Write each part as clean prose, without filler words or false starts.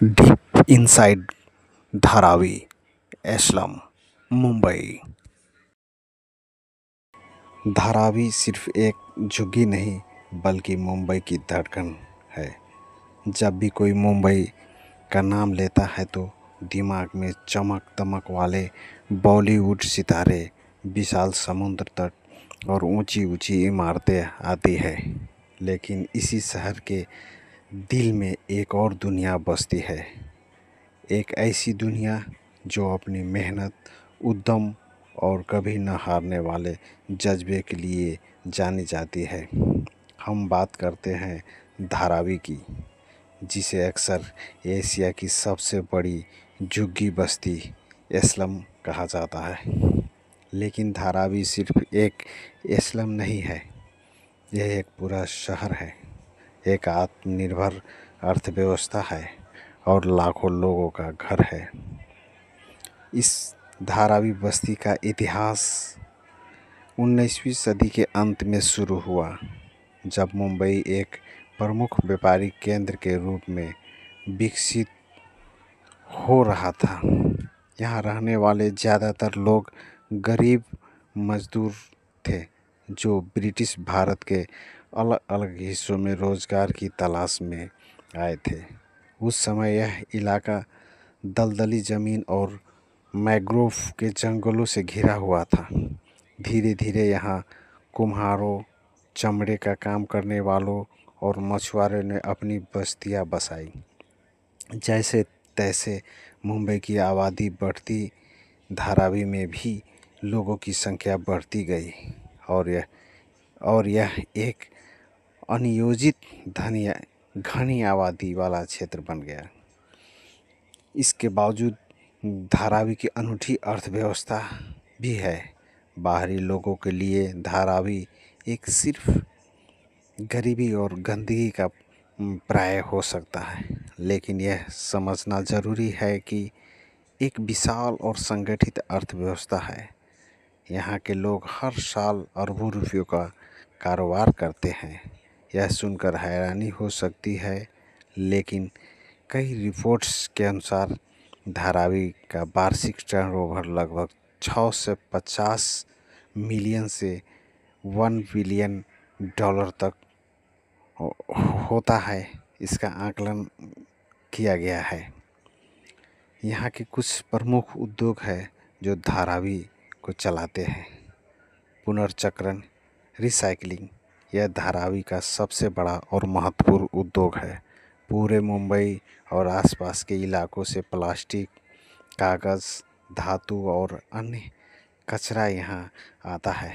Deep inside Dharavi a slum Mumbai. Dharavi सिर्फ एक झुग्गी नहीं बल्कि मुंबई की धड़कन है। जब भी कोई मुंबई का नाम लेता है तो दिमाग में चमक दमक वाले बॉलीवुड सितारे, विशाल समुद्र तट और ऊंची ऊंची इमारतें आती है। लेकिन इसी शहर के दिल में एक और दुनिया बसती है। एक ऐसी दुनिया जो अपनी मेहनत, उद्यम और कभी न हारने वाले जज्बे के लिए जानी जाती है। हम बात करते हैं धारावी की, जिसे अक्सर एशिया की सबसे बड़ी झुग्गी बस्ती एस्लम कहा जाता है। लेकिन धारावी सिर्फ एक एस्लम नहीं है, यह एक पूरा शहर है, एक आत्मनिर्भर अर्थव्यवस्था है और लाखों लोगों का घर है। इस धारावी बस्ती का इतिहास 19वीं सदी के अंत में शुरू हुआ, जब मुंबई एक प्रमुख व्यापारिक केंद्र के रूप में विकसित हो रहा था। यहाँ रहने वाले ज़्यादातर लोग गरीब मजदूर थे जो ब्रिटिश भारत के अलग अलग हिस्सों में रोज़गार की तलाश में आए थे। उस समय यह इलाका दलदली ज़मीन और मैंग्रोव के जंगलों से घिरा हुआ था। धीरे धीरे यहाँ कुम्हारों, चमड़े का काम करने वालों और मछुआरों ने अपनी बस्तियाँ बसाई। जैसे तैसे मुंबई की आबादी बढ़ती, धारावी में भी लोगों की संख्या बढ़ती गई और यह एक अनियोजित घनी आबादी वाला क्षेत्र बन गया। इसके बावजूद धारावी की अनूठी अर्थव्यवस्था भी है। बाहरी लोगों के लिए धारावी एक सिर्फ गरीबी और गंदगी का पर्याय हो सकता है, लेकिन यह समझना ज़रूरी है कि एक विशाल और संगठित अर्थव्यवस्था है। यहाँ के लोग हर साल अरबों रुपयों का कारोबार करते हैं। यह सुनकर हैरानी हो सकती है, लेकिन कई रिपोर्ट्स के अनुसार धारावी का वार्षिक टर्नओवर लगभग 6 से 50 मिलियन से 1 बिलियन डॉलर तक होता है। इसका आकलन किया गया है। यहाँ के कुछ प्रमुख उद्योग हैं जो धारावी को चलाते हैं। पुनर्चक्रण, रिसाइकलिंग, यह धारावी का सबसे बड़ा और महत्वपूर्ण उद्योग है। पूरे मुंबई और आसपास के इलाकों से प्लास्टिक, कागज़, धातु और अन्य कचरा यहाँ आता है।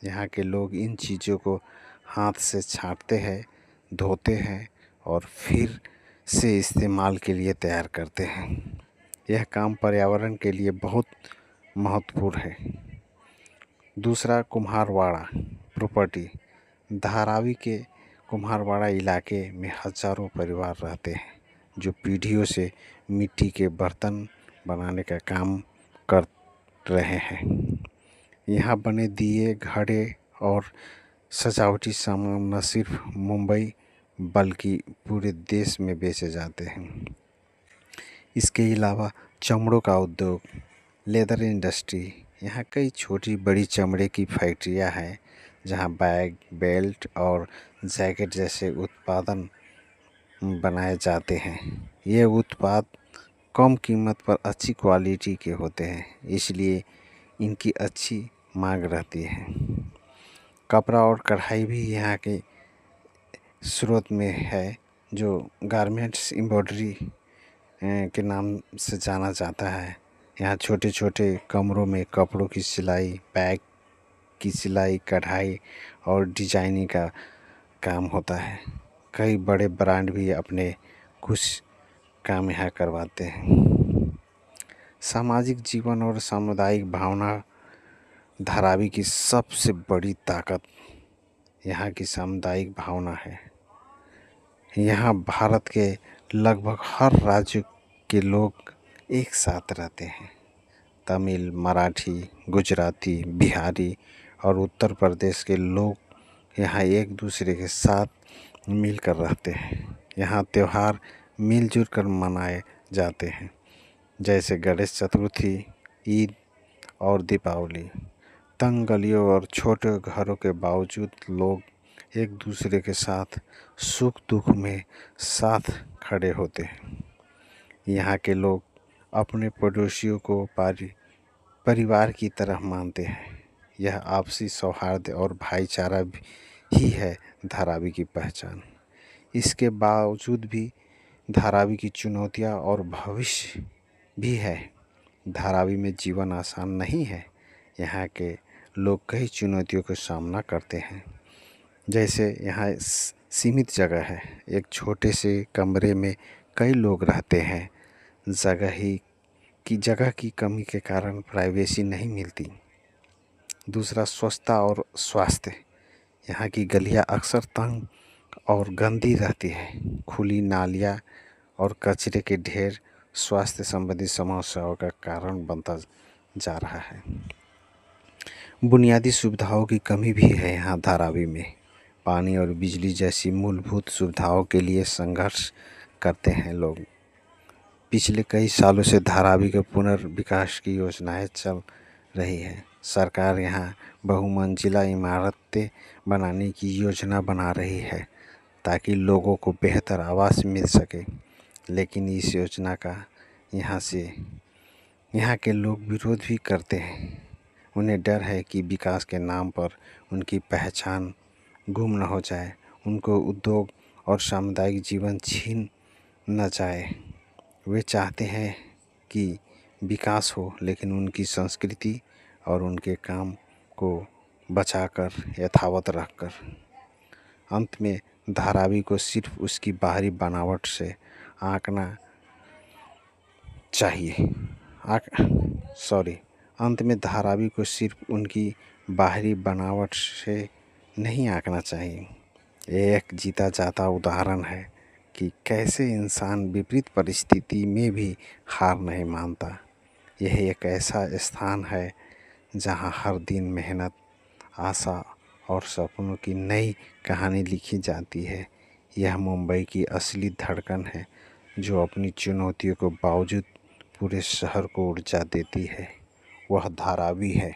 यहाँ के लोग इन चीज़ों को हाथ से छांटते हैं, धोते हैं और फिर से इस्तेमाल के लिए तैयार करते हैं। यह काम पर्यावरण के लिए बहुत महत्वपूर्ण है। दूसरा, कुम्हारवाड़ा प्रॉपर्टी। धारावी के कुम्हारवाड़ा इलाके में हज़ारों परिवार रहते हैं जो पीढ़ियों से मिट्टी के बर्तन बनाने का काम कर रहे हैं। यहाँ बने दिए, घड़े और सजावटी सामान न सिर्फ मुंबई बल्कि पूरे देश में बेचे जाते हैं। इसके अलावा चमड़ों का उद्योग, लेदर इंडस्ट्री, यहाँ कई छोटी बड़ी चमड़े की फैक्ट्रियाँ हैं जहाँ बैग, बेल्ट और जैकेट जैसे उत्पादन बनाए जाते हैं। ये उत्पाद कम कीमत पर अच्छी क्वालिटी के होते हैं, इसलिए इनकी अच्छी मांग रहती है। कपड़ा और कढ़ाई भी यहाँ के स्रोत में है, जो गारमेंट्स एम्ब्रॉयडरी के नाम से जाना जाता है। यहाँ छोटे छोटे कमरों में कपड़ों की सिलाई, बैग की सिलाई, कढ़ाई और डिजाइनिंग का काम होता है। कई बड़े ब्रांड भी अपने कुछ काम यहाँ करवाते हैं। सामाजिक जीवन और सामुदायिक भावना धारावी की सबसे बड़ी ताकत यहाँ की सामुदायिक भावना है। यहाँ भारत के लगभग हर राज्य के लोग एक साथ रहते हैं। तमिल, मराठी, गुजराती, बिहारी और उत्तर प्रदेश के लोग यहाँ एक दूसरे के साथ मिलकर रहते हैं। यहाँ त्यौहार मिलजुल कर मनाए जाते हैं, जैसे गणेश चतुर्थी, ईद और दीपावली। तंग गलियों और छोटे घरों के बावजूद लोग एक दूसरे के साथ सुख दुख में साथ खड़े होते हैं। यहाँ के लोग अपने पड़ोसियों को परिवार की तरह मानते हैं। यह आपसी सौहार्द और भाईचारा ही है धारावी की पहचान। इसके बावजूद भी धारावी की चुनौतियाँ और भविष्य भी है। धारावी में जीवन आसान नहीं है। यहाँ के लोग कई चुनौतियों का सामना करते हैं। जैसे यहाँ सीमित जगह है, एक छोटे से कमरे में कई लोग रहते हैं। जगह की कमी के कारण प्राइवेसी नहीं मिलती। दूसरा, स्वच्छता और स्वास्थ्य। यहाँ की गलियाँ अक्सर तंग और गंदी रहती है। खुली नालियाँ और कचरे के ढेर स्वास्थ्य संबंधी समस्याओं का कारण बनता जा रहा है। बुनियादी सुविधाओं की कमी भी है यहाँ धारावी में। पानी और बिजली जैसी मूलभूत सुविधाओं के लिए संघर्ष करते हैं लोग। पिछले कई सालों से धारावी के पुनर्विकास की योजनाएं चल रही है। सरकार यहाँ बहुमंजिला इमारतें बनाने की योजना बना रही है ताकि लोगों को बेहतर आवास मिल सके, लेकिन इस योजना का यहाँ के लोग विरोध भी करते हैं। उन्हें डर है कि विकास के नाम पर उनकी पहचान गुम न हो जाए, उनको उद्योग और सामुदायिक जीवन छीन न जाए। वे चाहते हैं कि विकास हो, लेकिन उनकी संस्कृति और उनके काम को बचाकर यथावत रखकर। अंत में धारावी को सिर्फ उसकी बाहरी बनावट से आंकना चाहिए। अंत में धारावी को सिर्फ उनकी बाहरी बनावट से नहीं आंकना चाहिए। ये एक जीता जाता उदाहरण है कि कैसे इंसान विपरीत परिस्थिति में भी हार नहीं मानता। यह एक ऐसा स्थान है जहाँ हर दिन मेहनत, आशा और सपनों की नई कहानी लिखी जाती है। यह मुंबई की असली धड़कन है, जो अपनी चुनौतियों के बावजूद पूरे शहर को ऊर्जा देती है। वह धारावी है।